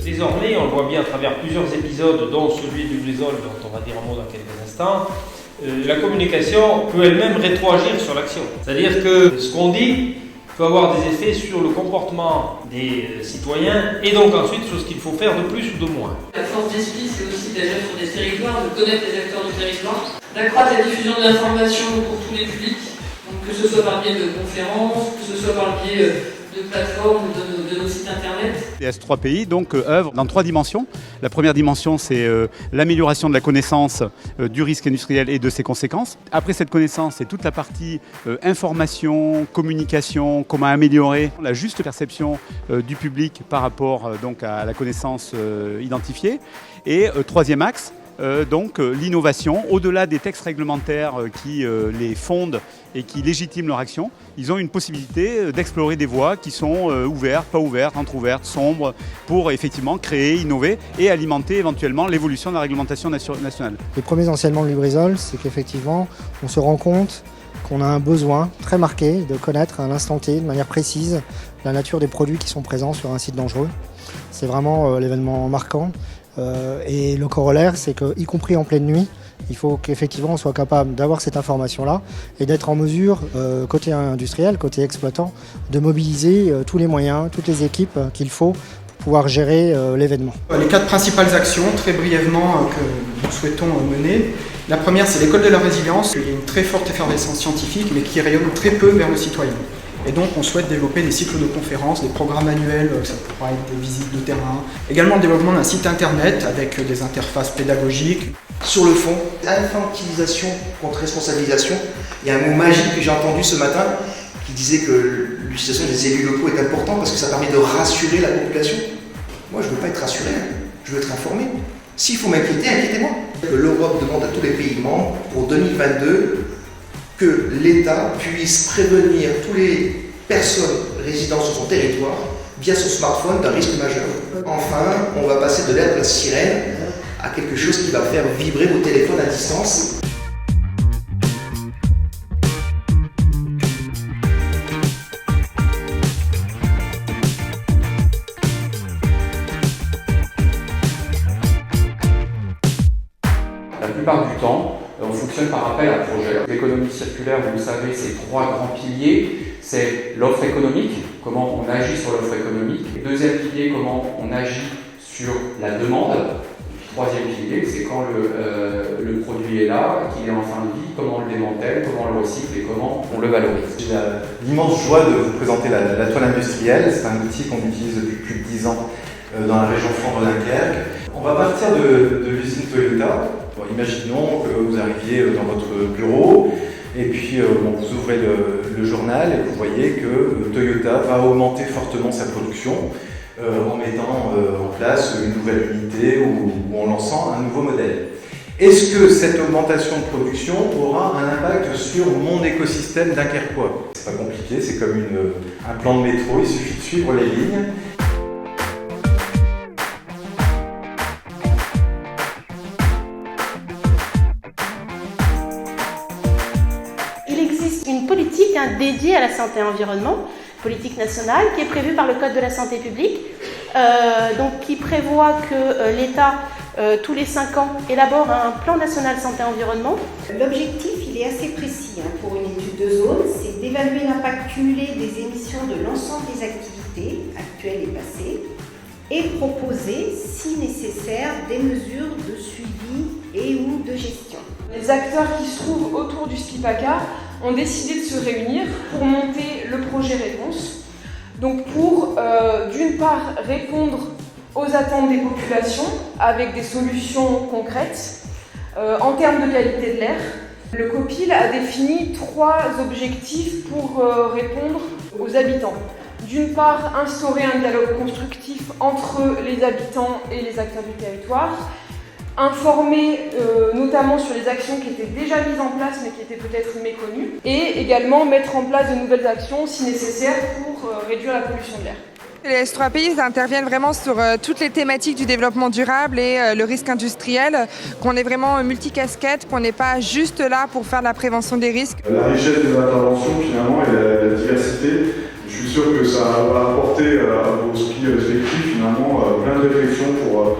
Désormais, on le voit bien à travers plusieurs épisodes, dont celui du Lubrizol, dont on va dire un mot dans quelques instants, la communication peut elle-même rétroagir sur l'action. C'est-à-dire que ce qu'on dit peut avoir des effets sur le comportement des citoyens et donc ensuite sur ce qu'il faut faire de plus ou de moins. La force d'esprit, c'est aussi d'agir sur des territoires, de connaître les acteurs du territoire, d'accroître la diffusion de l'information pour tous les publics, donc que ce soit par le biais de conférences, que ce soit par le biais de plateformes, de nos sites internet. Les S3 pays donc œuvrent dans 3 dimensions. La première dimension, c'est l'amélioration de la connaissance du risque industriel et de ses conséquences. Après cette connaissance, c'est toute la partie information, communication, comment améliorer la juste perception du public par rapport donc à la connaissance identifiée. Et troisième axe, l'innovation, au-delà des textes réglementaires qui les fondent et qui légitiment leur action, ils ont une possibilité d'explorer des voies qui sont ouvertes, pas ouvertes, entrouvertes, sombres, pour effectivement créer, innover et alimenter éventuellement l'évolution de la réglementation nationale. Les premiers enseignements de Lubrizol, c'est qu'effectivement, on se rend compte qu'on a un besoin très marqué de connaître à l'instant T, de manière précise, la nature des produits qui sont présents sur un site dangereux. C'est vraiment l'événement marquant. Et le corollaire, c'est que, y compris en pleine nuit, il faut qu'effectivement on soit capable d'avoir cette information-là et d'être en mesure, côté industriel, côté exploitant, de mobiliser tous les moyens, toutes les équipes qu'il faut pour pouvoir gérer l'événement. Les 4 principales actions, très brièvement, que nous souhaitons mener. La première, c'est l'école de la résilience. Il y a une très forte effervescence scientifique, mais qui rayonne très peu vers le citoyen. Et donc on souhaite développer des cycles de conférences, des programmes annuels, ça pourra être des visites de terrain. Également le développement d'un site internet avec des interfaces pédagogiques. Sur le fond, infantilisation contre responsabilisation. Il y a un mot magique que j'ai entendu ce matin qui disait que l'utilisation des élus locaux est importante parce que ça permet de rassurer la population. Moi je ne veux pas être rassuré, je veux être informé. S'il faut m'inquiéter, inquiétez-moi. L'Europe demande à tous les pays membres pour 2022 que l'État puisse prévenir toutes les personnes résidant sur son territoire via son smartphone d'un risque majeur. Enfin, on va passer de l'ère de la sirène à quelque chose qui va faire vibrer vos téléphones à distance. La plupart du temps, on fonctionne par appel à projet. L'économie circulaire, vous le savez, c'est 3 grands piliers. C'est l'offre économique, comment on agit sur l'offre économique. Deuxième pilier, comment on agit sur la demande. Troisième pilier, c'est quand le produit est là, qu'il est en fin de vie, comment on le démantèle, comment on le recycle et comment on le valorise. J'ai l'immense joie de vous présenter la toile industrielle. C'est un outil qu'on utilise depuis plus de 10 ans dans la région Flandre-Dunkerque. On va partir de l'usine Toyota. Bon, imaginons que vous arriviez dans votre bureau et puis vous ouvrez le journal et vous voyez que Toyota va augmenter fortement sa production en mettant en place une nouvelle unité ou en lançant un nouveau modèle. Est-ce que cette augmentation de production aura un impact sur mon écosystème dunkerquois? C'est pas compliqué, c'est comme un plan de métro, il suffit de suivre les lignes. Il existe une politique dédiée à la santé et environnement, politique nationale, qui est prévue par le Code de la santé publique, qui prévoit que l'État, tous les 5 ans, élabore un plan national santé-environnement. L'objectif, il est assez précis pour une étude de zone, c'est d'évaluer l'impact cumulé des émissions de l'ensemble des activités, actuelles et passées, et proposer, si nécessaire, des mesures de suivi et ou de gestion. Les acteurs qui se trouvent autour du SPIPACA ont décidé de se réunir pour monter le projet Réponse. Donc pour, d'une part, répondre aux attentes des populations avec des solutions concrètes en termes de qualité de l'air. Le COPIL a défini 3 objectifs pour répondre aux habitants. d'une part, instaurer un dialogue constructif entre les habitants et les acteurs du territoire, informer notamment sur les actions qui étaient déjà mises en place mais qui étaient peut-être méconnues, et également mettre en place de nouvelles actions si nécessaire pour réduire la pollution de l'air. Les S3PI ils interviennent vraiment sur toutes les thématiques du développement durable et le risque industriel, qu'on est vraiment multicasquette, qu'on n'est pas juste là pour faire la prévention des risques. La richesse des interventions finalement et la diversité, je suis sûr que ça va apporter à vos skis respectifs finalement plein de réflexions pour